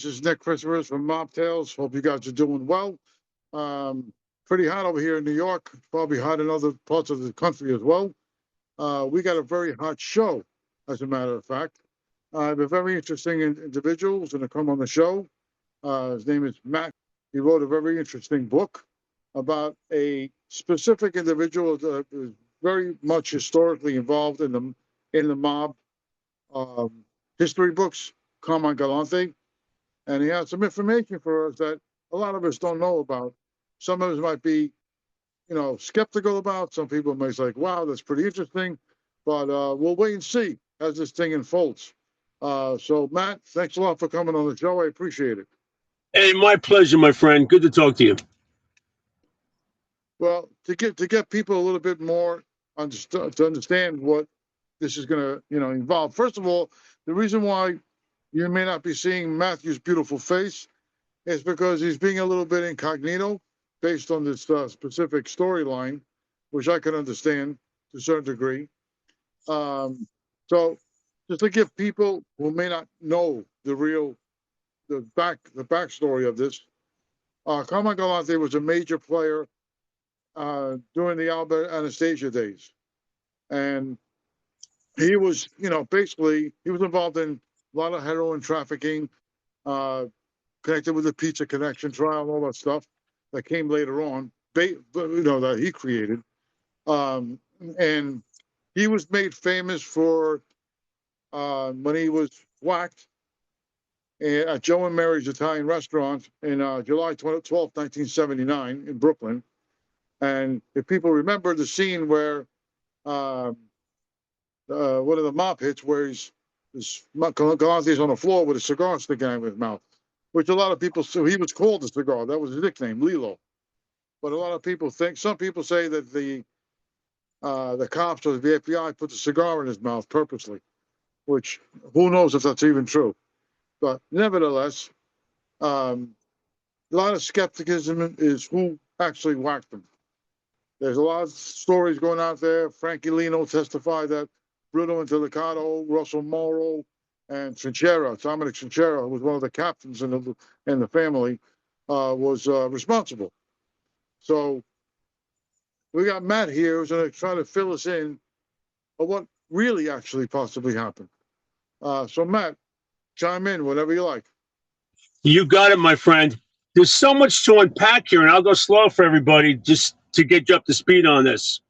This is Nick Christopher from Mob Tales. Hope you guys are doing well. Pretty hot over here in New York. Probably hot in other parts of the country as well. We got a very hot show, as a matter of fact. I have a very interesting individual who's going to come on the show. His name is Matt. He wrote a very interesting book about a specific individual that is very much historically involved in the mob history books, Carmine Galante. And he has some information for us that a lot of us don't know about. Some of us might be, skeptical about. Some people may say, wow, that's pretty interesting. But we'll wait and see as this thing unfolds. So, Matt, thanks a lot for coming on the show. I appreciate it. Hey, my pleasure, my friend. Good to talk to you. Well, to get people a little bit more to understand what this is going to, involve. First of all, the reason why you may not be seeing Matthew's beautiful face is because he's being a little bit incognito based on this specific storyline, which I can understand to a certain degree. So just to give people who may not know the backstory of this, Carmine Galante was a major player during the Albert Anastasia days. And he was, basically, he was involved in a lot of heroin trafficking, connected with the Pizza Connection trial, all that stuff that came later on, that he created. And he was made famous for when he was whacked at Joe and Mary's Italian restaurant in July 12th, 1979 in Brooklyn. And if people remember the scene where one of the mob hits where Galante's on the floor with a cigar sticking out of his mouth, which a lot of people, so he was called the cigar. That was his nickname, Lilo. But a lot of people some people say that the cops or the FBI put the cigar in his mouth purposely, which who knows if that's even true. But nevertheless, a lot of skepticism is who actually whacked him. There's a lot of stories going out there. Frankie Lino testified that Bruno Indelicato, Russell Morrow, and Trinchera, Dominic Trinchera, who was one of the captains in the family, was responsible. So we got Matt here who's going to try to fill us in on what really actually possibly happened. So Matt, chime in whenever you like. You got it, my friend. There's so much to unpack here, and I'll go slow for everybody just to get you up to speed on this.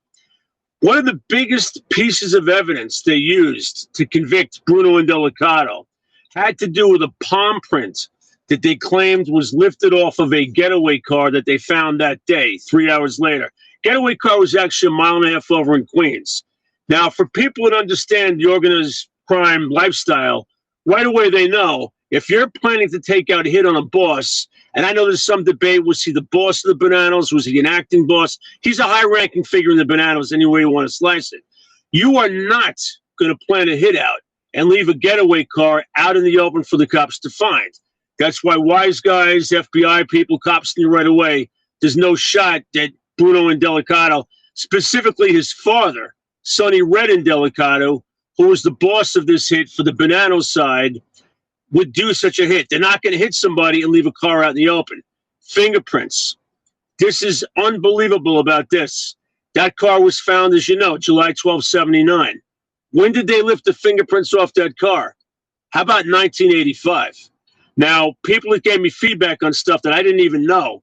One of the biggest pieces of evidence they used to convict Bruno Indelicato had to do with a palm print that they claimed was lifted off of a getaway car that they found that day, 3 hours later. Getaway car was actually a mile and a half over in Queens. Now, for people that understand the organized crime lifestyle, right away they know if you're planning to take out a hit on a boss, and I know there's some debate, was he the boss of the Bananas? Was he an acting boss? He's a high-ranking figure in the Bananas, any way you want to slice it. You are not going to plan a hit out and leave a getaway car out in the open for the cops to find. That's why wise guys, FBI people, cops knew right away there's no shot that Bruno Indelicato, specifically his father, Sonny Red Indelicato, who was the boss of this hit for the Bananas side, would do such a hit. They're not going to hit somebody and leave a car out in the open. Fingerprints. This is unbelievable about this. That car was found, as you know, July 12, 79. When did they lift the fingerprints off that car? How about 1985? Now, people that gave me feedback on stuff that I didn't even know.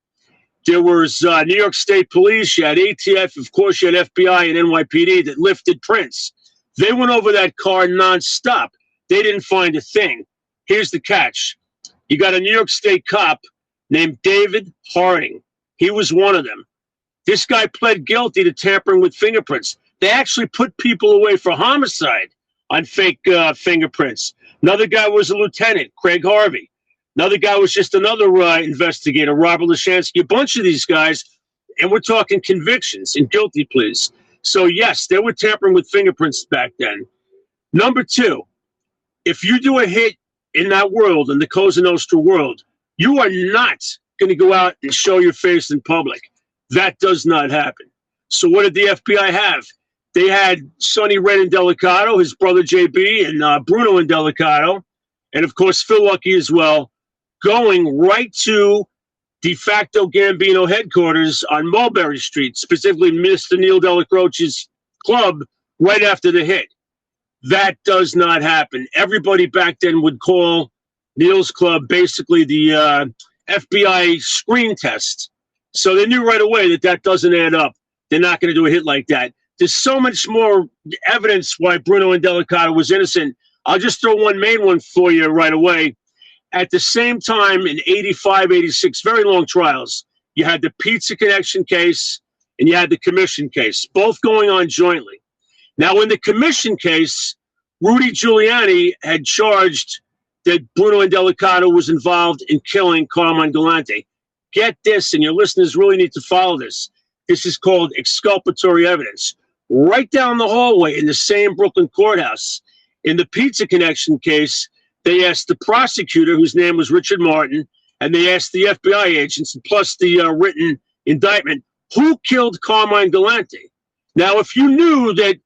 There was New York State Police, you had ATF, of course, you had FBI and NYPD that lifted prints. They went over that car nonstop. They didn't find a thing. Here's the catch. You got a New York State cop named David Harding. He was one of them. This guy pled guilty to tampering with fingerprints. They actually put people away for homicide on fake fingerprints. Another guy was a lieutenant, Craig Harvey. Another guy was just another investigator, Robert Lashansky. A bunch of these guys, and we're talking convictions and guilty pleas. So, yes, they were tampering with fingerprints back then. Number two, if you do a hit in that world, in the Cosa Nostra world, you are not going to go out and show your face in public. That does not happen. So what did the FBI have? They had Sonny Red Indelicato, his brother JB, and Bruno Indelicato, and of course Phil Lucky as well, going right to de facto Gambino headquarters on Mulberry Street, specifically Mr. Neil Delacroce's club, right after the hit. That does not happen. Everybody back then would call Neil's club basically the FBI screen test. So they knew right away that that doesn't add up. They're not going to do a hit like that. There's so much more evidence why Bruno Indelicato was innocent. I'll just throw one main one for you right away. At the same time, in 85, 86, very long trials, you had the Pizza Connection case and you had the commission case, both going on jointly. Now, in the commission case, Rudy Giuliani had charged that Bruno Indelicato was involved in killing Carmine Galante. Get this, and your listeners really need to follow this. This is called exculpatory evidence. Right down the hallway in the same Brooklyn courthouse, in the Pizza Connection case, they asked the prosecutor, whose name was Richard Martin, and they asked the FBI agents, plus the written indictment, who killed Carmine Galante? Now, if you knew that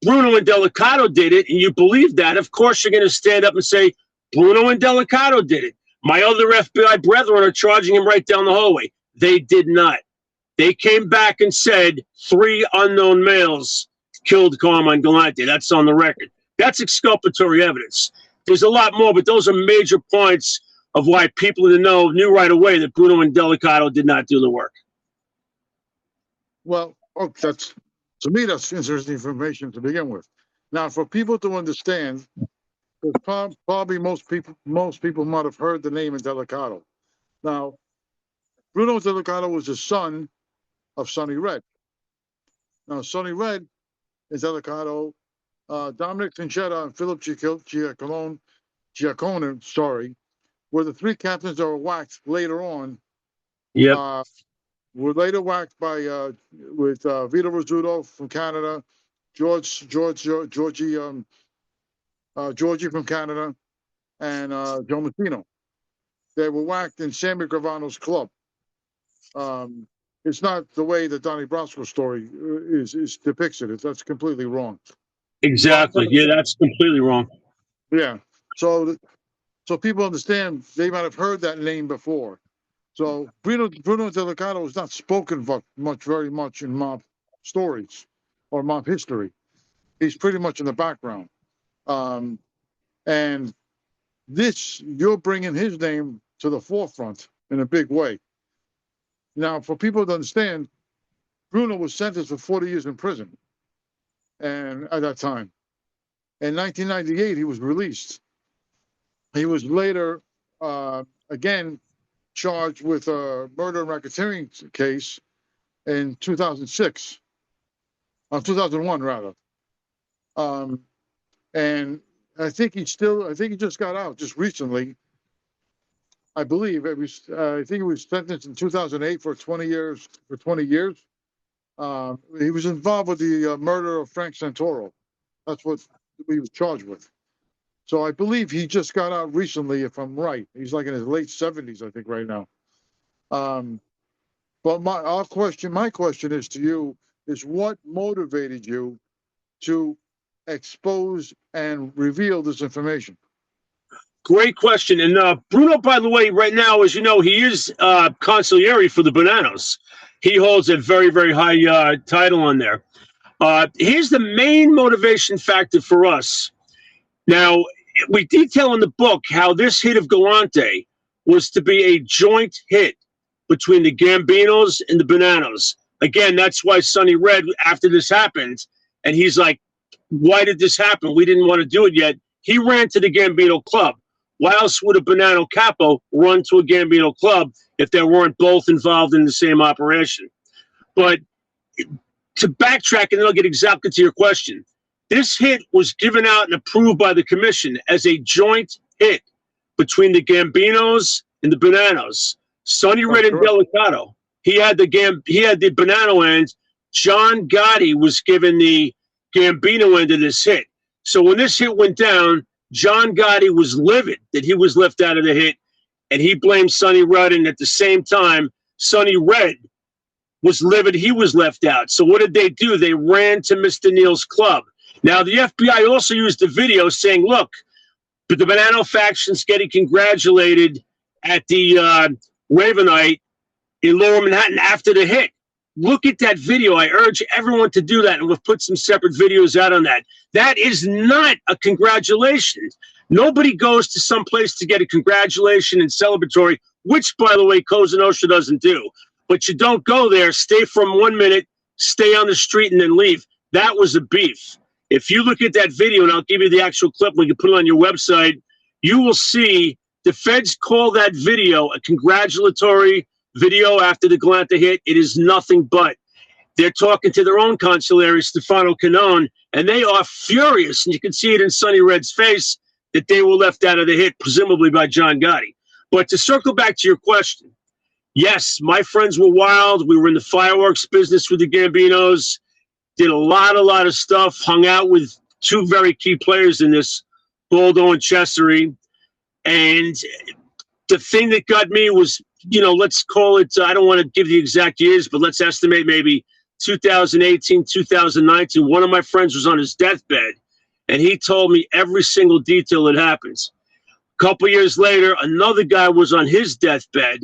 Bruno Indelicato did it, and you believe that, of course you're going to stand up and say, Bruno Indelicato did it. My other FBI brethren are charging him right down the hallway. They did not. They came back and said 3 unknown males killed Carmine Galante. That's on the record. That's exculpatory evidence. There's a lot more, but those are major points of why people in the know knew right away that Bruno Indelicato did not do the work. Well, that's, to me, that's interesting information to begin with. Now, for people to understand, probably most people might have heard the name Indelicato. Now, Bruno Indelicato was the son of Sonny Red. Now, Sonny Red, Indelicato, Dominic Pinchetta and Philip Giacone, were the 3 captains that were whacked later on. Yep. Were later whacked by with Vito Rizzuto from Canada, Georgie from Canada, and Joe Martino. They were whacked in Sammy Gravano's club. It's not the way that Donnie Brasco's story is depicts it. That's completely wrong. Exactly. Yeah, that's completely wrong. Yeah. So people understand, they might have heard that name before. So Bruno Indelicato is not spoken very much in mob stories or mob history. He's pretty much in the background. And this, you're bringing his name to the forefront in a big way. Now, for people to understand, Bruno was sentenced for 40 years in prison. And at that time, in 1998, he was released. He was later, again, charged with a murder and racketeering case in 2001 rather. And I think he just got out just recently. I believe I think he was sentenced in 2008 for 20 years. He was involved with the murder of Frank Santoro. That's what he was charged with. So I believe he just got out recently, if I'm right. He's like in his late 70s, I think, right now. But my question is to you, is what motivated you to expose and reveal this information? Great question. And Bruno, by the way, right now, as you know, he is consigliere for the Bonanos. He holds a very, very high title on there. Here's the main motivation factor for us. Now, we detail in the book how this hit of Galante was to be a joint hit between the Gambinos and the Bonanos. Again, that's why Sonny Red, after this happened, and he's like, why did this happen? We didn't want to do it yet. He ran to the Gambino club. Why else would a Bonanno capo run to a Gambino club if they weren't both involved in the same operation? But to backtrack, and then I'll get exactly to your question. This hit was given out and approved by the commission as a joint hit between the Gambinos and the Bonanos. Sonny Red and Delicato. He had the Bonanno end. John Gotti was given the Gambino end of this hit. So when this hit went down, John Gotti was livid that he was left out of the hit, and he blamed Sonny Red. And at the same time, Sonny Red was livid he was left out. So what did they do? They ran to Mr. Neal's club. Now, the FBI also used the video saying, look, the Bonanno faction's getting congratulated at the Ravenite in Lower Manhattan after the hit. Look at that video. I urge everyone to do that, and we'll put some separate videos out on that. That is not a congratulations. Nobody goes to some place to get a congratulation and celebratory, which, by the way, Cosa Nostra doesn't do. But you don't go there, stay from 1 minute, stay on the street, and then leave. That was a beef. If you look at that video, and I'll give you the actual clip, we can put it on your website, you will see the feds call that video a congratulatory video after the Galante hit. It is nothing but. They're talking to their own consigliere, Stefano Canone, and they are furious, and you can see it in Sonny Red's face, that they were left out of the hit, presumably by John Gotti. But to circle back to your question, yes, my friends were wild. We were in the fireworks business with the Gambinos, did a lot of stuff, hung out with two very key players in this, Baldo and Cesare. And the thing that got me was, let's call it, I don't want to give the exact years, but let's estimate maybe 2018, 2019. One of my friends was on his deathbed, and he told me every single detail that happens. A couple years later, another guy was on his deathbed.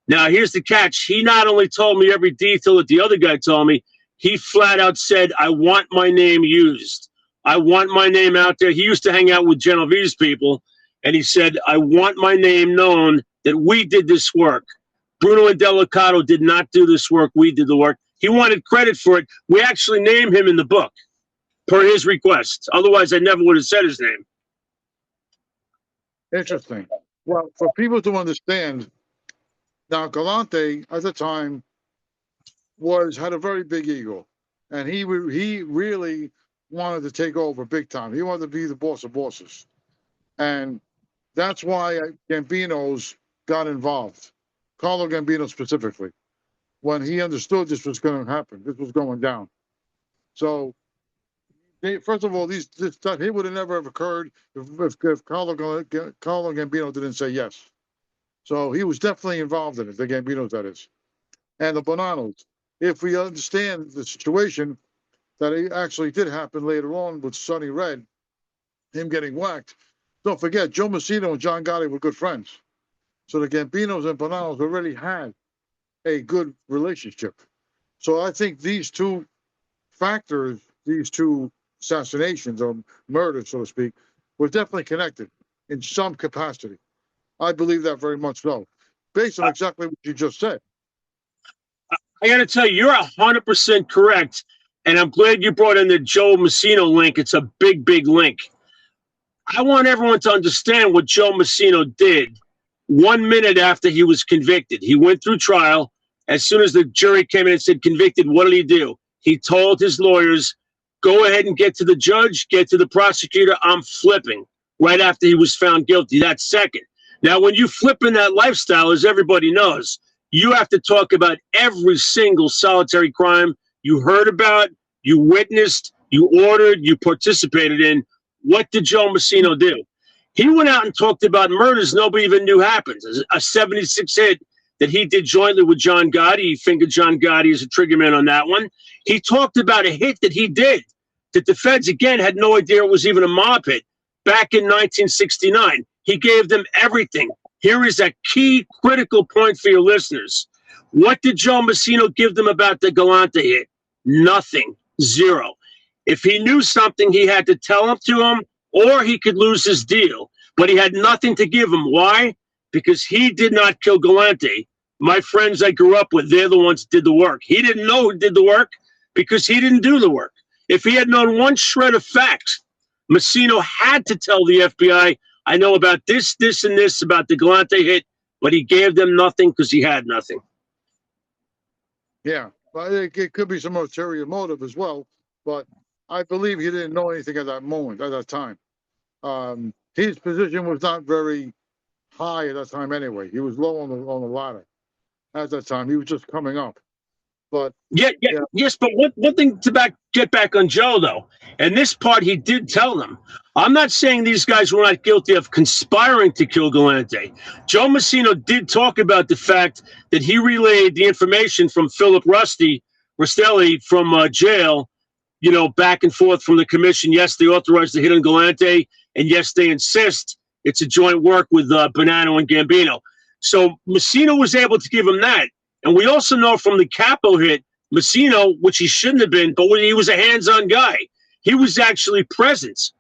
Now, here's the catch. He not only told me every detail that the other guy told me, he flat out said, I want my name used. I want my name out there. He used to hang out with Genovese people, and he said, I want my name known that we did this work. Bruno and Delicato did not do this work. We did the work. He wanted credit for it. We actually named him in the book per his request. Otherwise, I never would have said his name. Interesting. Well, for people to understand, now Galante at the time had a very big ego, and he really wanted to take over big time. He wanted to be the boss of bosses, and that's why Gambinos got involved. Carlo Gambino specifically, when he understood this was going to happen, this was going down. So, first of all, this stuff, it would have never have occurred if Carlo Gambino didn't say yes. So he was definitely involved in it, the Gambinos, that is. And the Bonanos. If we understand the situation, that it actually did happen later on with Sonny Red, him getting whacked. Don't forget, Joe Massino and John Gotti were good friends. So the Gambinos and Bonanos already had a good relationship. So I think these two factors, these two assassinations or murders, so to speak, were definitely connected in some capacity. I believe that very much so, based on exactly what you just said. I got to tell you, you're 100% correct. And I'm glad you brought in the Joe Massino link. It's a big, big link. I want everyone to understand what Joe Massino did 1 minute after he was convicted. He went through trial. As soon as the jury came in and said convicted, what did he do? He told his lawyers, go ahead and get to the judge, get to the prosecutor. I'm flipping right after he was found guilty. That's second. Now, when you flip in that lifestyle, as everybody knows, you have to talk about every single solitary crime you heard about, you witnessed, you ordered, you participated in. What did Joe Massino do? He went out and talked about murders nobody even knew happened. A 76 hit that he did jointly with John Gotti. He fingered John Gotti as a triggerman on that one. He talked about a hit that he did that the feds, again, had no idea it was even a mob hit back in 1969. He gave them everything. Here is a key critical point for your listeners. What did Joe Massino give them about the Galante hit? Nothing. Zero. If he knew something, he had to tell them to him, or he could lose his deal. But he had nothing to give him. Why? Because he did not kill Galante. My friends I grew up with, they're the ones that did the work. He didn't know who did the work because he didn't do the work. If he had known one shred of facts, Massino had to tell the FBI, I know about this, this, and this about the Galante hit, but he gave them nothing because he had nothing. Yeah, but it could be some ulterior motive as well, but I believe he didn't know anything at that moment, at that time. His position was not very high at that time anyway. He was low on the ladder at that time. He was just coming up. But yes, but one thing to get back on Joe, though, and this part he did tell them. I'm not saying these guys were not guilty of conspiring to kill Galante. Joe Massino did talk about the fact that he relayed the information from Philip Rostelli from jail, back and forth from the commission. Yes, they authorized the hit on Galante, and yes, they insist it's a joint work with Bonanno and Gambino. So Messina was able to give him that. And we also know from the Capo hit, Messina, which he shouldn't have been, but he was a hands-on guy. He was actually present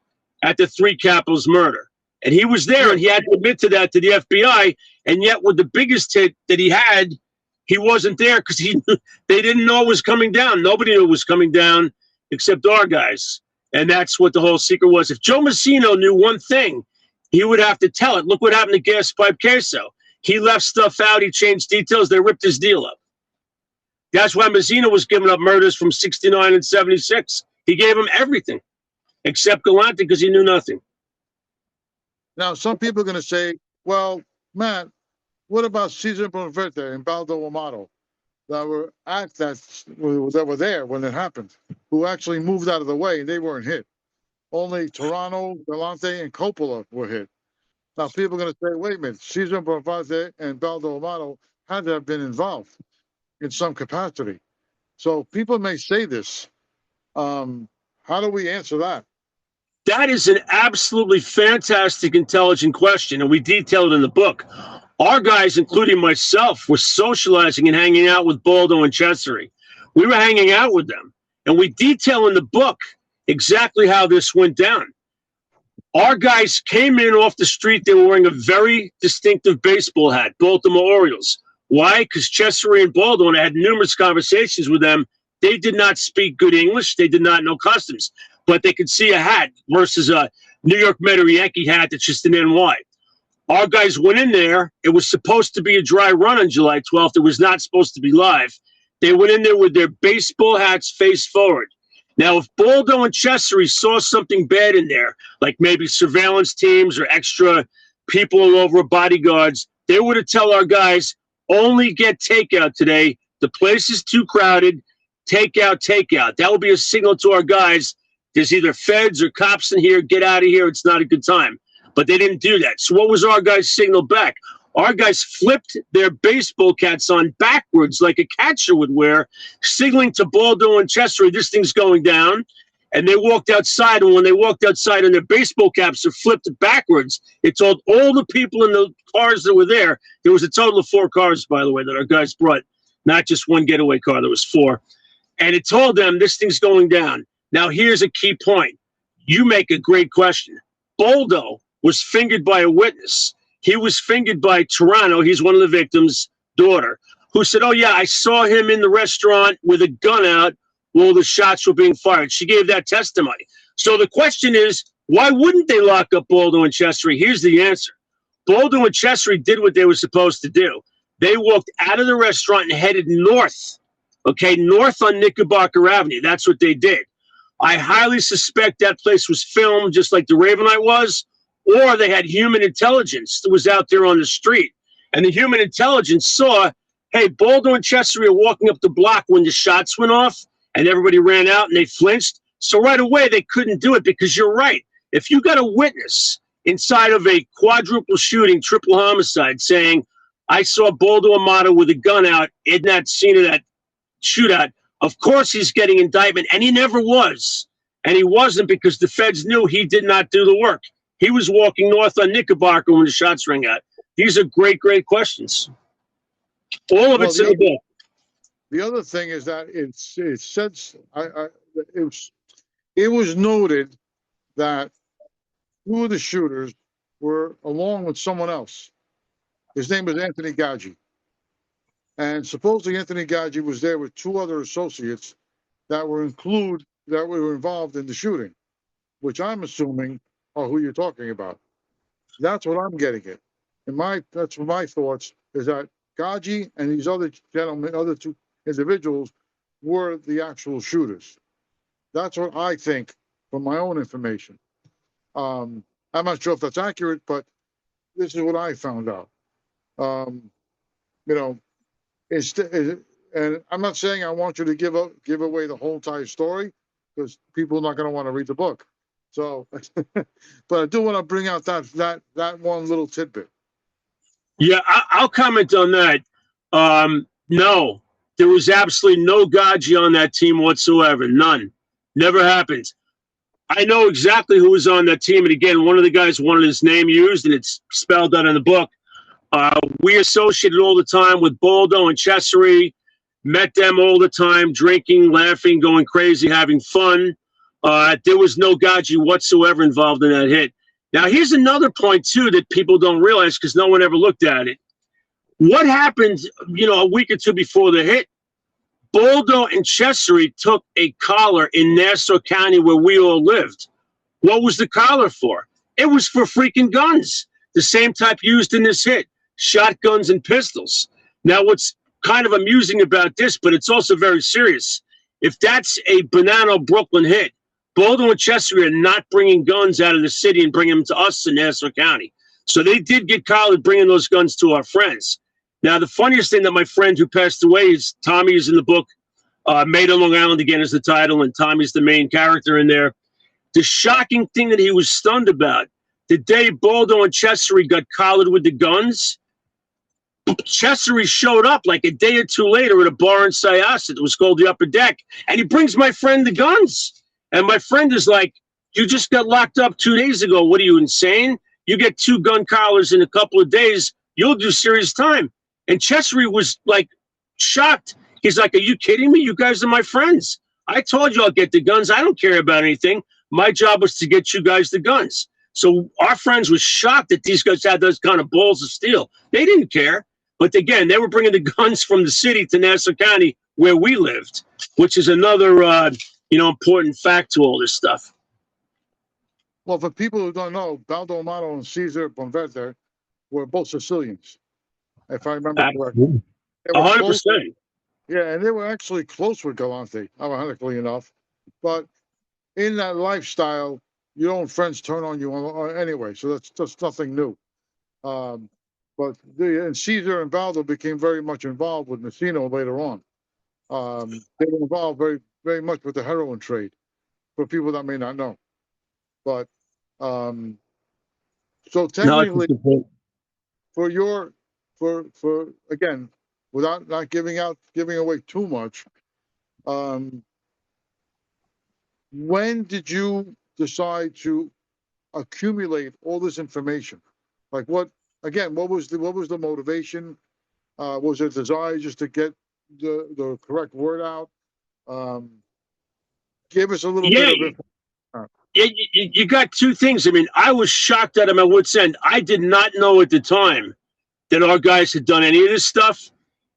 at the three Capos murder. And he was there, and he had to admit to that to the FBI. And yet with the biggest hit that he had, he wasn't there because they didn't know it was coming down. Nobody knew it was coming down except our guys. And that's what the whole secret was. If Joe Messina knew one thing, he would have to tell it. Look what happened to Gas Pipe Queso. He left stuff out. He changed details. They ripped his deal up. That's why Messina was giving up murders from 69 and 76. He gave him everything except Galante because he knew nothing. Now, some people are going to say, well, Matt, what about Cesar Bonaverte and Baldo Amato that were that were there when it happened, who actually moved out of the way and they weren't hit? Only Toronto, Galante, and Coppola were hit. Now, people are going to say, wait a minute, Cesar Bonaverte and Baldo Amato had to have been involved in some capacity. So people may say this. How do we answer that? That is an absolutely fantastic, intelligent question, and we detail it in the book. Our guys, including myself, were socializing and hanging out with Baldo and Cesare. We were hanging out with them, and we detail in the book exactly how this went down. Our guys came in off the street. They were wearing a very distinctive baseball hat, Baltimore Orioles. Why? Because Cesare and Baldo, and I had numerous conversations with them, they did not speak good English. They did not know customs, but they could see a hat versus a New York Met or Yankee hat that's just an NY. Our guys went in there. It was supposed to be a dry run on July 12th. It was not supposed to be live. They went in there with their baseball hats face forward. Now, if Baldo and Cesare saw something bad in there, like maybe surveillance teams or extra people all over, bodyguards, they would have told our guys, only get takeout today. The place is too crowded. Takeout, takeout. That would be a signal to our guys. There's either feds or cops in here. Get out of here. It's not a good time. But they didn't do that. So what was our guys' signal back? Our guys flipped their baseball caps on backwards like a catcher would wear, signaling to Baldo and Cesare, this thing's going down. And they walked outside. And when they walked outside and their baseball caps are flipped backwards, it told all the people in the cars that were there. There was a total of 4 cars, by the way, that our guys brought. Not just one getaway car. There was 4. And it told them this thing's going down. Now, here's a key point. You make a great question. Baldo was fingered by a witness. He was fingered by Toronto. He's one of the victims' daughter, who said, oh, yeah, I saw him in the restaurant with a gun out while the shots were being fired. She gave that testimony. So the question is, why wouldn't they lock up Baldo and Cesare? Here's the answer. Baldo and Cesare did what they were supposed to do. They walked out of the restaurant and headed north, north on Knickerbocker Avenue. That's what they did. I highly suspect that place was filmed just like the Ravenite was, or they had human intelligence that was out there on the street. And the human intelligence saw, hey, Baldo and Cesare are walking up the block when the shots went off, and everybody ran out and they flinched. So right away, they couldn't do it because you're right. If you got a witness inside of a quadruple shooting, triple homicide saying, I saw Baldo Amato with a gun out in that scene of that shootout, of course he's getting indictment, and he never was. And he wasn't because the feds knew he did not do the work. He was walking north on Knickerbocker when the shots rang out. These are great, great questions. All of it's in the book. The other thing is that it was noted that 2 of the shooters were along with someone else. His name was Anthony Gaggi. And supposedly Anthony Gaggi was there with 2 other associates that were involved in the shooting, which I'm assuming are who you're talking about. That's what I'm getting at. And that's my thoughts is that Gaggi and these other gentlemen, other 2 individuals, were the actual shooters. That's what I think from my own information. I'm not sure if that's accurate, but this is what I found out. And I'm not saying I want you to give away the whole entire story because people are not going to want to read the book. So, but I do want to bring out that one little tidbit. Yeah, I'll comment on that. No, there was absolutely no Gaggi on that team whatsoever. None. Never happened. I know exactly who was on that team. And again, one of the guys wanted his name used, and it's spelled out in the book. We associated all the time with Baldo and Cesare, met them all the time, drinking, laughing, going crazy, having fun. There was no Gaggi whatsoever involved in that hit. Now, here's another point, too, that people don't realize because no one ever looked at it. What happened, a week or two before the hit? Baldo and Cesare took a collar in Nassau County where we all lived. What was the collar for? It was for freaking guns, the same type used in this hit, shotguns and pistols. Now, what's kind of amusing about this, but it's also very serious, if that's a Bonanno Brooklyn hit, Baldo and Cesare are not bringing guns out of the city and bringing them to us in Nassau County. So they did get collared bringing those guns to our friends. Now, the funniest thing that my friend who passed away is Tommy is in the book. Made on Long Island again is the title, and Tommy's the main character in there. The shocking thing that he was stunned about, the day Baldo and Cesare got collared with the guns, Cesare showed up like a day or two later at a bar in Syosset. It was called the Upper Deck, and he brings my friend the guns. And my friend is like, you just got locked up 2 days ago. What are you, insane? You get 2 gun collars in a couple of days, you'll do serious time. And Cesare was like shocked. He's like, are you kidding me? You guys are my friends. I told you I'll get the guns. I don't care about anything. My job was to get you guys the guns. So our friends were shocked that these guys had those kind of balls of steel. They didn't care. But again, they were bringing the guns from the city to Nassau County where we lived, which is another, important fact to all this stuff. Well, for people who don't know, Baldo Amato and Cesar Bonverde were both Sicilians, if I remember correctly. 100%. Yeah, and they were actually close with Galante, ironically enough. But in that lifestyle, your own friends turn on you anyway, so that's just nothing new. But Cesar and Baldo became very much involved with Messino later on. They were involved very, very much with the heroin trade, for people that may not know. But so technically, for again, without not giving away too much, when did you decide to accumulate all this information? Like what was the motivation? Was it a desire just to get the correct word out? Give us a little bit of it. You got 2 things. I mean, I was shocked out of my wits' end. I did not know at the time that our guys had done any of this stuff.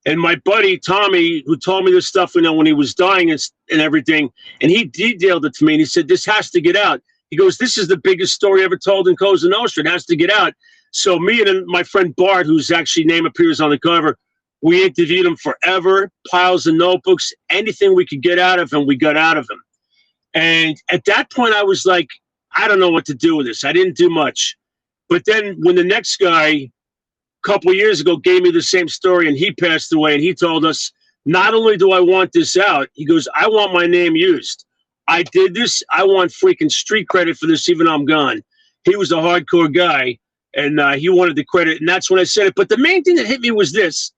And my buddy, Tommy, who told me this stuff, when he was dying and everything, and he detailed it to me, and he said, this has to get out. He goes, this is the biggest story ever told in Cosa Nostra. It has to get out. So me and my friend Bart, whose actually name appears on the cover, we interviewed him forever, piles of notebooks, anything we could get out of him, we got out of him. And at that point, I was like, I don't know what to do with this. I didn't do much. But then when the next guy, a couple of years ago, gave me the same story and he passed away, and he told us, not only do I want this out, he goes, I want my name used. I did this. I want freaking street credit for this, even though I'm gone. He was a hardcore guy, and he wanted the credit, and that's when I said it. But the main thing that hit me was this.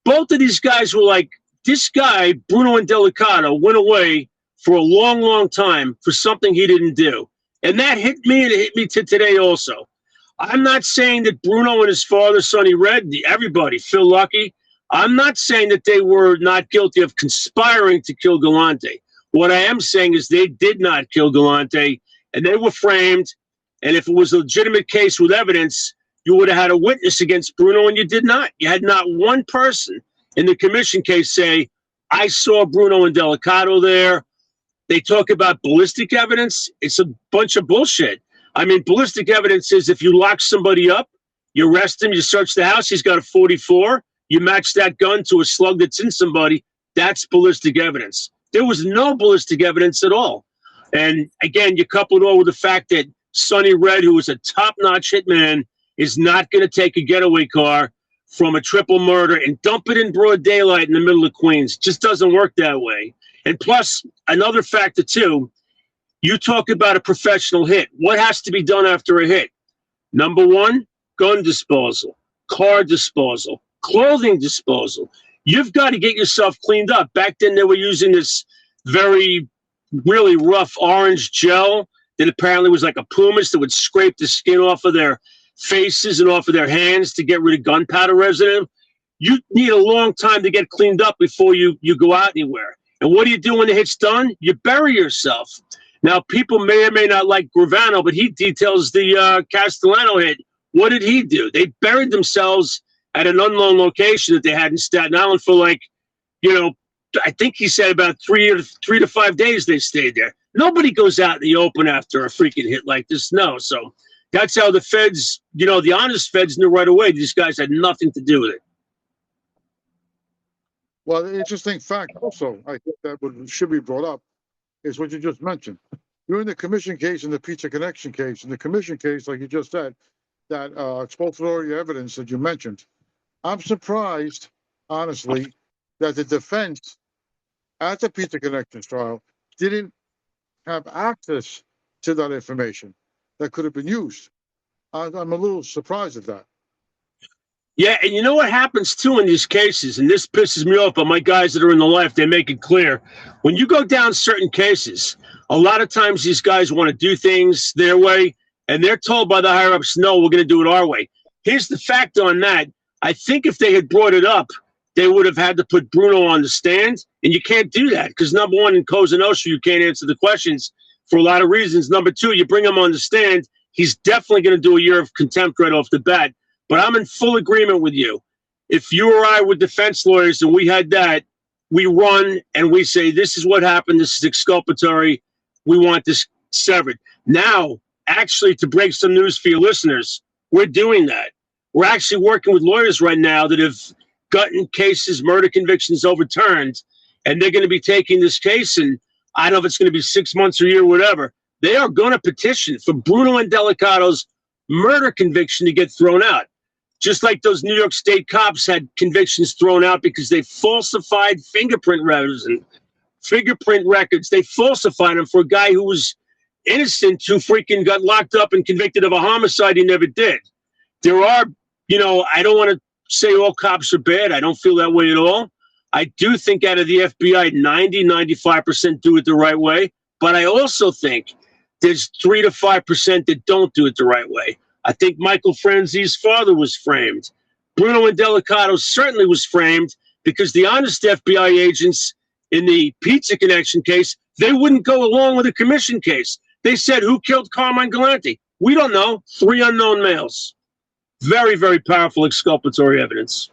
Both of these guys were like, this guy, Bruno Indelicato, went away for a long, long time for something he didn't do. And that hit me, and it hit me to today also. I'm not saying that Bruno and his father, Sonny Red, everybody, Phil Lucky, I'm not saying that they were not guilty of conspiring to kill Galante. What I am saying is they did not kill Galante, and they were framed. And if it was a legitimate case with evidence, you would have had a witness against Bruno, and you did not. You had not one person in the commission case say, I saw Bruno Indelicato there. They talk about ballistic evidence. It's a bunch of bullshit. I mean, ballistic evidence is if you lock somebody up, you arrest him, you search the house, he's got a .44, you match that gun to a slug that's in somebody, that's ballistic evidence. There was no ballistic evidence at all. And again, you couple it all with the fact that Sonny Red, who was a top-notch hitman, is not going to take a getaway car from a triple murder and dump it in broad daylight in the middle of Queens. It just doesn't work that way. And plus, another factor, too, you talk about a professional hit. What has to be done after a hit? Number one, gun disposal, car disposal, clothing disposal. You've got to get yourself cleaned up. Back then, they were using this really rough orange gel that apparently was like a pumice that would scrape the skin off of their faces and off of their hands to get rid of gunpowder residue. You need a long time to get cleaned up before you go out anywhere. And what do you do when the hit's done? You bury yourself. Now, people may or may not like Gravano, but he details the Castellano hit. What did he do? They buried themselves at an unknown location that they had in Staten Island for like, I think he said about 3 to 5 days they stayed there. Nobody goes out in the open after a freaking hit like this. No. So that's how the feds, the honest feds knew right away these guys had nothing to do with it. Well, the interesting fact also, I think that should be brought up, is what you just mentioned. During the commission case and the Pizza Connection case, in the commission case, like you just said, that exculpatory evidence that you mentioned, I'm surprised, honestly, that the defense at the Pizza Connection trial didn't have access to that information that could have been used. I'm a little surprised at that. Yeah, and you know what happens too in these cases, and this pisses me off, but my guys that are in the life, they make it clear. When you go down certain cases, a lot of times these guys want to do things their way, and they're told by the higher-ups, no, we're going to do it our way. Here's the fact on that. I think if they had brought it up, they would have had to put Bruno on the stand, and you can't do that because, number one, in Cosa Nostra, you can't answer the questions for a lot of reasons. Number two, you bring him on the stand, he's definitely going to do a year of contempt right off the bat. But I'm in full agreement with you. If you or I were defense lawyers and we had that, we run and we say, this is what happened. This is exculpatory. We want this severed. Now, actually, to break some news for your listeners, we're doing that. We're actually working with lawyers right now that have gotten cases, murder convictions overturned, and they're going to be taking this case, and I don't know if it's going to be 6 months or a year, whatever. They are going to petition for Bruno Indelicato's murder conviction to get thrown out. Just like those New York State cops had convictions thrown out because they falsified fingerprint records. They falsified them for a guy who was innocent, who freaking got locked up and convicted of a homicide he never did. There are, I don't want to say all cops are bad. I don't feel that way at all. I do think out of the FBI, 95% do it the right way. But I also think there's 3 to 5% that don't do it the right way. I think Michael Franzi's father was framed. Bruno Indelicato certainly was framed because the honest FBI agents in the Pizza Connection case, they wouldn't go along with the commission case. They said, who killed Carmine Galante? We don't know. 3 unknown males. Very, very powerful exculpatory evidence.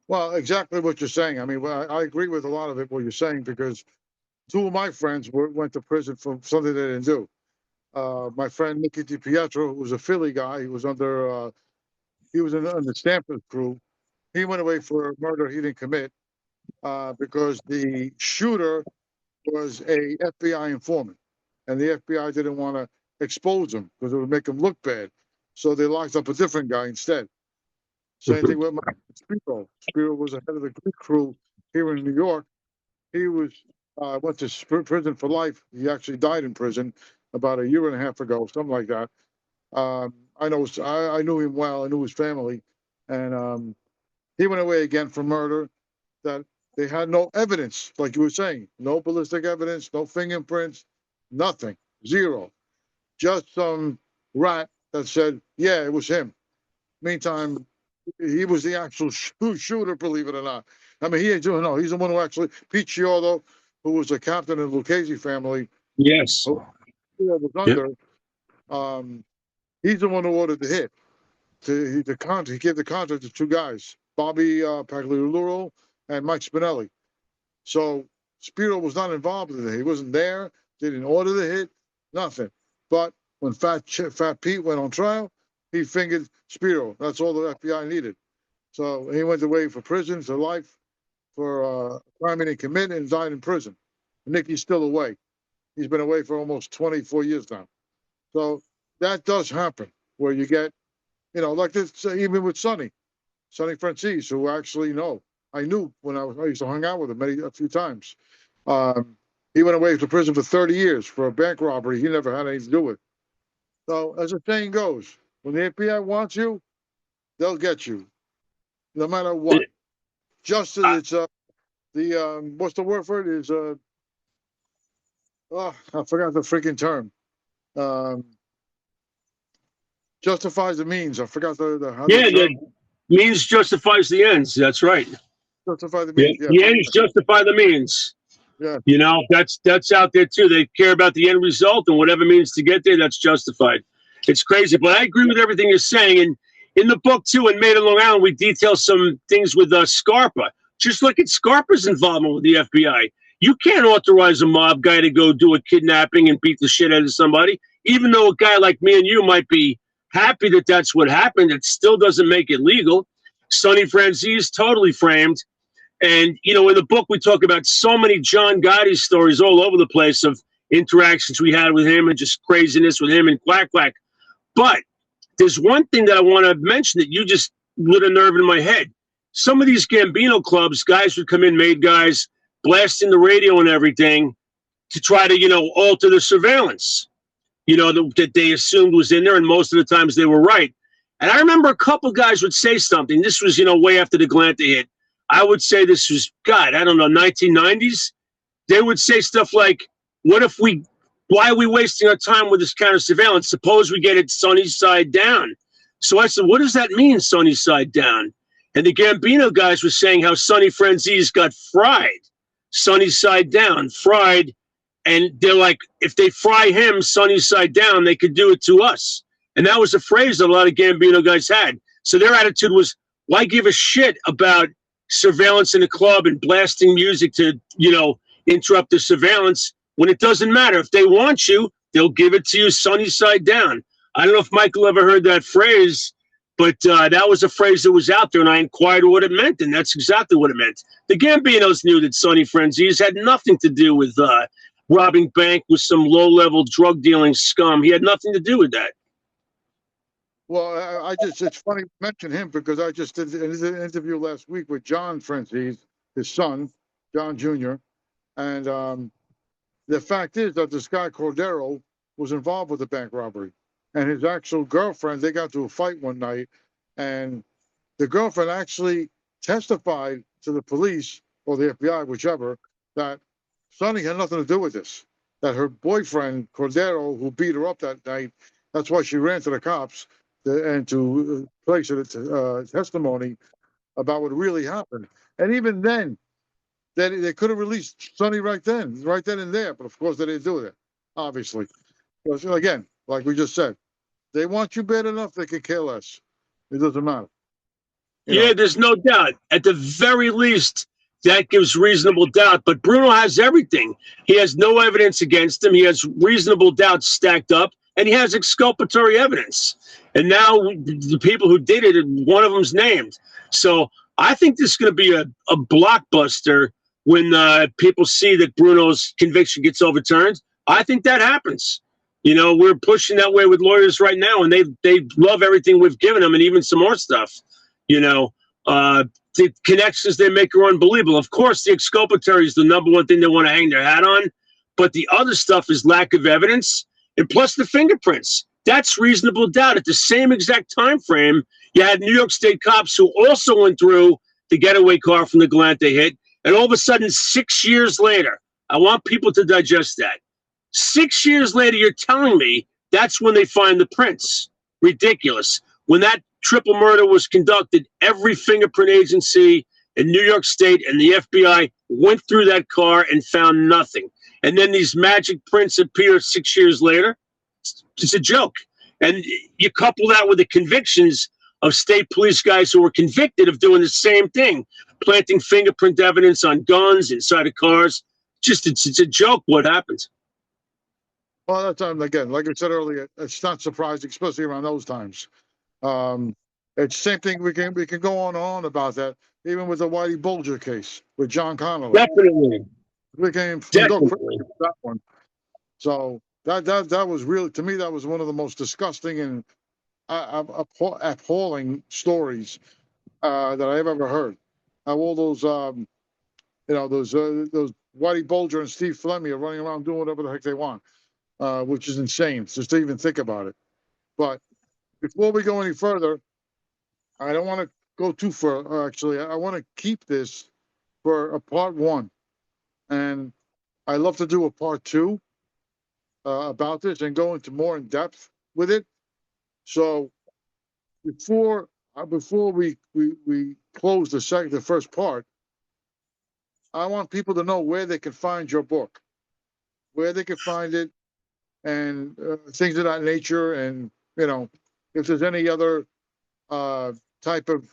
Well, exactly what you're saying. I mean, I agree with a lot of it, what you're saying, because 2 of my friends went to prison for something they didn't do. My friend Nicky DiPietro, who was a Philly guy, he was under the Stanford crew. He went away for a murder he didn't commit because the shooter was a FBI informant, and the FBI didn't want to expose him because it would make him look bad. So they locked up a different guy instead. Same thing with my Spiro. Spiro was the head of the Greek crew here in New York. He was went to prison for life. He actually died in prison about 1.5 years ago, something like that. I knew him well. I knew his family, and he went away again for murder. That they had no evidence, like you were saying, no ballistic evidence, no fingerprints, nothing, 0. Just some rat that said, "Yeah, it was him." Meantime, he was the actual shooter, believe it or not. I mean, he's the one who actually, Pete Ciotto, who was a captain in the Lucchese family. Yes. Was under. He's the one who ordered the hit. He gave the contract to 2 guys, Bobby Pagliulo and Mike Spinelli. So Spiro was not involved in it. He wasn't there. Didn't order the hit. Nothing. But when Fat Pete went on trial, he fingered Spiro. That's all the FBI needed. So he went away for prison for life for a crime he didn't commit and died in prison. Nicky's still away. He's been away for almost 24 years now. So that does happen where you get, like this, even with Sonny Francis, who actually I knew when I used to hang out with him a few times. He went away to prison for 30 years for a bank robbery he never had anything to do with. So as the saying goes, when the FBI wants you, they'll get you, no matter what. Just as it's what's the word for it? Is I forgot the freaking term. justifies the means. I forgot how Yeah, the term. the means justifies the ends. That's right. Justify the Yeah, means. Yeah, the ends justify the means. yeah. You know, that's out there too. They care about the end result and whatever means to get there, that's justified. It's crazy, but I agree with everything you're saying. And in the book too, in Made in Long Island, we detail some things with Scarpa. Just look at Scarpa's involvement with the FBI. You can't authorize a mob guy to go do a kidnapping and beat the shit out of somebody, even though a guy like me and you might be happy that that's what happened. It still doesn't make it legal. Sonny Franzese totally framed. And, you know, in the book, we talk about so many John Gotti stories all over the place of interactions we had with him and just craziness with him and Quack Quack. But there's one thing that I want to mention that you just lit a nerve in my head. Some of these Gambino clubs, guys would come in, made guys, blasting the radio and everything to try to, you know, alter the surveillance, you know, that they assumed was in there. And most of the times they were right. And I remember a couple guys would say something. This was, you know, way after the Glanta hit. I would say this was, God, I don't know, 1990s. They would say stuff like, why are we wasting our time with this counter surveillance? Suppose we get it sunny side down. So I said, what does that mean, sunny side down? And the Gambino guys were saying how Sonny Franzese got fried, sunny side down, fried. And they're like, if they fry him sunny side down, they could do it to us. And that was a phrase that a lot of Gambino guys had. So their attitude was, why give a shit about surveillance in a club and blasting music to, you know, interrupt the surveillance when it doesn't matter. If they want you, they'll give it to you sunny side down. I don't know if Michael ever heard that phrase, but that was a phrase that was out there, and I inquired what it meant, and that's exactly what it meant. The Gambinos knew that Sonny Franzese had nothing to do with robbing bank with some low-level drug-dealing scum. He had nothing to do with that. Well, it's funny you mention him because I just did an interview last week with John Franzese, his son, John Jr. And the fact is that this guy Cordero was involved with the bank robbery. And his actual girlfriend, they got to a fight one night, and the girlfriend actually testified to the police or the FBI, whichever, that Sonny had nothing to do with this. That her boyfriend, Cordero, who beat her up that night, that's why she ran to the cops and to place a testimony about what really happened. And even then, they could have released Sonny right then and there. But of course, they didn't do that, obviously. Because, again, like we just said, they want you bad enough, they can care less. It doesn't matter. Yeah, there's no doubt. At the very least, that gives reasonable doubt. But Bruno has everything. He has no evidence against him. He has reasonable doubt stacked up, and he has exculpatory evidence. And now the people who did it, one of them's named. So I think this is going to be a blockbuster when people see that Bruno's conviction gets overturned. I think that happens. You know, we're pushing that way with lawyers right now, and they love everything we've given them and even some more stuff. You know, the connections they make are unbelievable. Of course, the exculpatory is the number one thing they want to hang their hat on, but the other stuff is lack of evidence, and plus the fingerprints. That's reasonable doubt. At the same exact time frame, you had New York State cops who also went through the getaway car from the Galante hit, and all of a sudden, 6 years later, I want people to digest that. 6 years later, you're telling me that's when they find the prints. Ridiculous. When that triple murder was conducted, every fingerprint agency in New York State and the FBI went through that car and found nothing. And then these magic prints appear 6 years later. It's a joke. And you couple that with the convictions of state police guys who were convicted of doing the same thing, planting fingerprint evidence on guns inside of cars. It's a joke what happened. Well, that time, again, like I said earlier, it's not surprising, especially around those times. It's the same thing. We can go on and on about that, even with the Whitey Bulger case with John Connolly. Definitely. We can go crazy with that one. So that was really, to me, that was one of the most disgusting and appalling stories that I've ever heard. How all those, those Whitey Bulger and Steve Flemmi are running around doing whatever the heck they want, which is insane just to even think about it. But before we go any further, I don't want to go too far. Actually, I want to keep this for a part one, and I love to do a part two about this and go into more in depth with it. So before we close the first part, I want people to know where they can find your book, where they can find it, and things of that nature. And if there's any other type of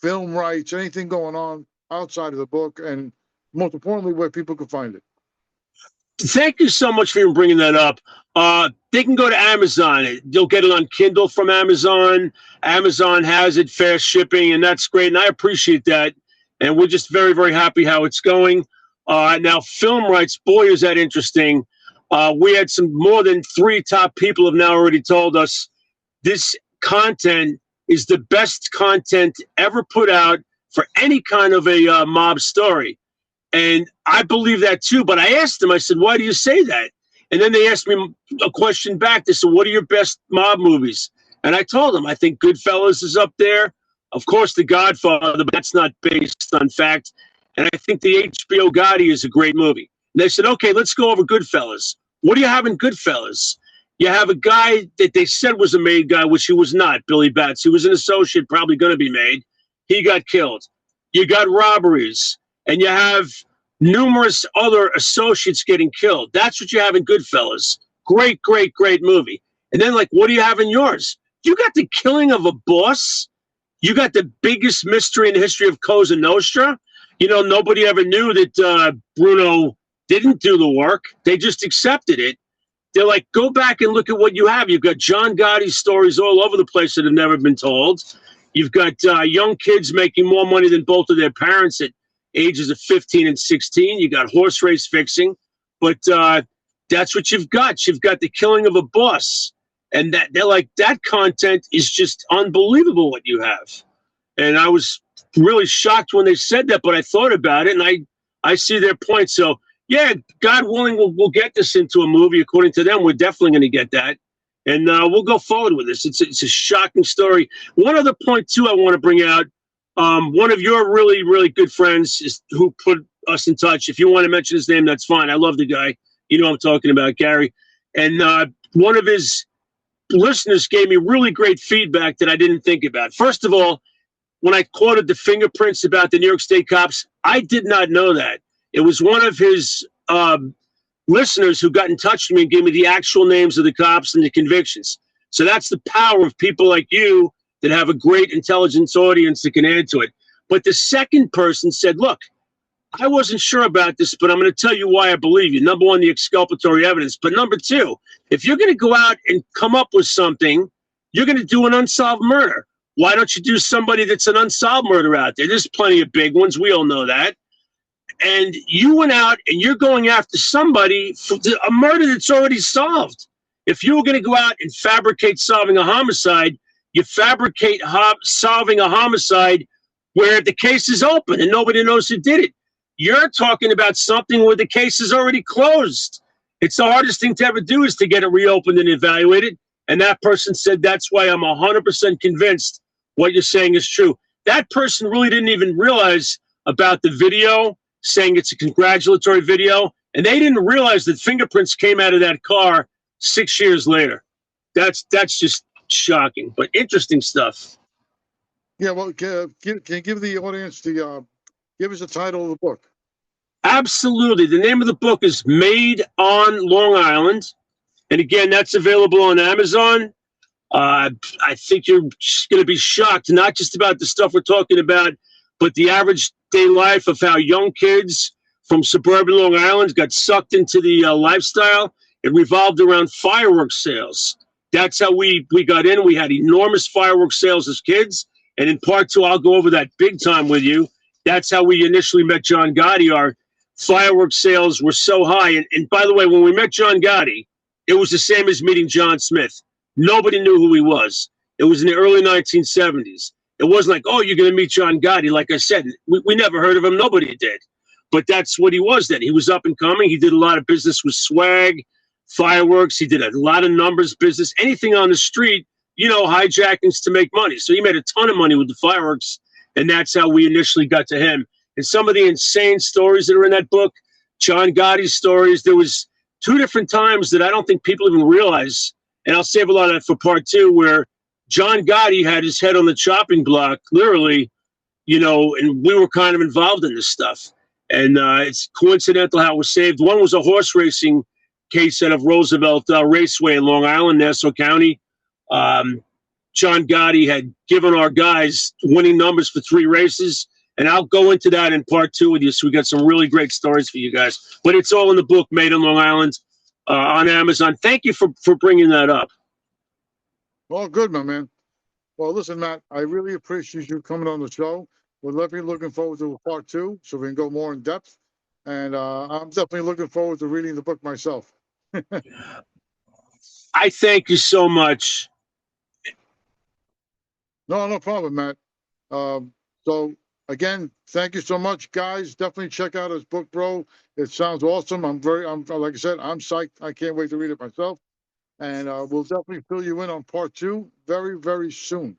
film rights, anything going on outside of the book, and most importantly, where people can find it. Thank you so much for even bringing that up. They can go to Amazon. You'll get it on Kindle from Amazon. Amazon has it, fast shipping, and that's great. And I appreciate that. And we're just very, very happy how it's going. Now, film rights, boy, is that interesting. We had some more than 3 top people have now already told us this content is the best content ever put out for any kind of a mob story. And I believe that too. But I asked them, I said, why do you say that? And then they asked me a question back. They said, what are your best mob movies? And I told them, I think Goodfellas is up there. Of course, The Godfather, but that's not based on fact. And I think the HBO Gotti is a great movie. And they said, okay, let's go over Goodfellas. What do you have in Goodfellas? You have a guy that they said was a made guy, which he was not, Billy Batts. He was an associate, probably going to be made. He got killed. You got robberies, and you have numerous other associates getting killed. That's what you have in Goodfellas. Great, great, great movie. And then, what do you have in yours? You got the killing of a boss. You got the biggest mystery in the history of Cosa Nostra. Nobody ever knew that Bruno didn't do the work. They just accepted it. They're like, go back and look at what you have. You've got John Gotti stories all over the place that have never been told. You've got young kids making more money than both of their parents at ages of 15 and 16. You got horse race fixing. But that's what you've got. You've got the killing of a boss. And they're like, that content is just unbelievable what you have. And I was really shocked when they said that, but I thought about it, and I see their point. So, yeah, God willing, we'll get this into a movie. According to them, we're definitely going to get that. And we'll go forward with this. It's a shocking story. One other point, too, I want to bring out. One of your really, really good friends who put us in touch. If you want to mention his name, that's fine. I love the guy. You know what I'm talking about, Gary. And one of his listeners gave me really great feedback that I didn't think about. First of all, when I quoted the fingerprints about the New York State cops, I did not know that. It was one of his listeners who got in touch with me and gave me the actual names of the cops and the convictions. So that's the power of people like you that have a great intelligence audience that can add to it. But the second person said, look, I wasn't sure about this, but I'm going to tell you why I believe you. Number one, the exculpatory evidence. But number two, if you're going to go out and come up with something, you're going to do an unsolved murder. Why don't you do somebody that's an unsolved murder out there? There's plenty of big ones. We all know that. And you went out and you're going after somebody for a murder that's already solved. If you were going to go out and fabricate solving a homicide, you fabricate solving a homicide where the case is open and nobody knows who did it. You're talking about something where the case is already closed. It's the hardest thing to ever do is to get it reopened and evaluated. And that person said, that's why I'm 100% convinced what you're saying is true. That person really didn't even realize about the video, saying it's a congratulatory video. And they didn't realize that fingerprints came out of that car 6 years later. That's just shocking, but interesting stuff. Yeah, well, can you give the audience give us the title of the book? Absolutely. The name of the book is Made on Long Island. And again, that's available on Amazon. I think you're going to be shocked, not just about the stuff we're talking about, but the average day life of how young kids from suburban Long Island got sucked into the lifestyle. It revolved around fireworks sales. That's how we got in. We had enormous fireworks sales as kids. And in part two, I'll go over that big time with you. That's how we initially met John Gotti. Our fireworks sales were so high. And by the way, when we met John Gotti, it was the same as meeting John Smith. Nobody knew who he was. It was in the early 1970s. It wasn't like, oh, you're going to meet John Gotti. Like I said, we never heard of him. Nobody did. But that's what he was then. He was up and coming. He did a lot of business with swag, fireworks. He did a lot of numbers business, anything on the street, hijackings to make money. So he made a ton of money with the fireworks. And that's how we initially got to him. And some of the insane stories that are in that book, John Gotti's stories, there was 2 different times that I don't think people even realize. and I'll save a lot of that for part 2, where John Gotti had his head on the chopping block, literally, and we were kind of involved in this stuff. And it's coincidental how it was saved. One was a horse racing case out of Roosevelt Raceway in Long Island, Nassau County. John Gotti had given our guys winning numbers for 3 races. And I'll go into that in part 2 with you. So we got some really great stories for you guys. But it's all in the book, Made in Long Island, on Amazon. Thank you for bringing that up. Well, good, my man. Well, listen, Matt, I really appreciate you coming on the show. We're definitely looking forward to part 2, so we can go more in depth. And I'm definitely looking forward to reading the book myself. I thank you so much. No problem, Matt. So again, thank you so much, guys. Definitely check out his book, bro. It sounds awesome. I'm like I said, I'm psyched. I can't wait to read it myself. And we'll definitely fill you in on part 2 very, very soon.